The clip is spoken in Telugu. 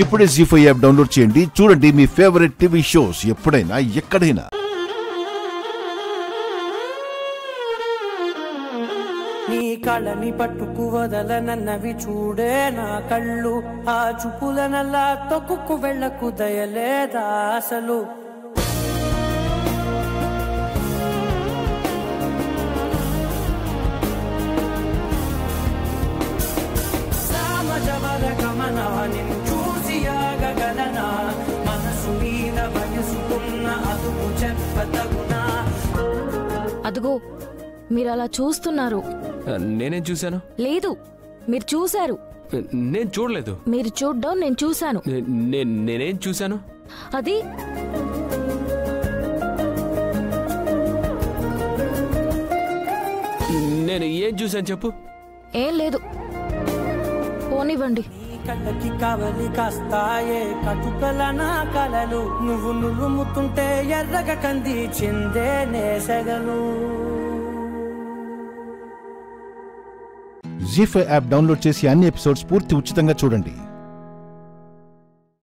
ఇప్పుడే జీ5 యాప్ డౌన్లోడ్ చేయండి. చూడండి మీ ఫేవరెట్ టీవీ షోస్ ఎప్పుడైనా ఎక్కడైనా. నీ కళ్ళని పట్టుకు వదలనన్నవి చూడే నా కళ్ళు, ఆ చూపులనల్లా తొక్కుకు వెళ్ళకు దయలేదా అసలు. నిన్ను చూసి ఆగగలనా, మనసు మీద వయసుకున్న అదుపు చెప్పతగునా. అదుగో మీరు అలా చూస్తున్నారు. నేనేం చూశాను? లేదు, మీరు చూశారు. నేను చూడలేదు. మీరు చూడ్డం నేను చూశాను. నేనేం చూశాను? అది నేను ఏం చూశాను చెప్పు. ఏం లేదు, పోనివ్వండి. కళ్ళకి కావలి కాస్తాయే కటుకల నా కలలు, నువ్వు నులుముతుంటే ఎర్రగ కంది చిందే నేసగలు. జీ5 యాప్ డౌన్లోడ్ చేసి అన్ని ఎపిసోడ్స్ పూర్తి ఉచితంగా చూడండి.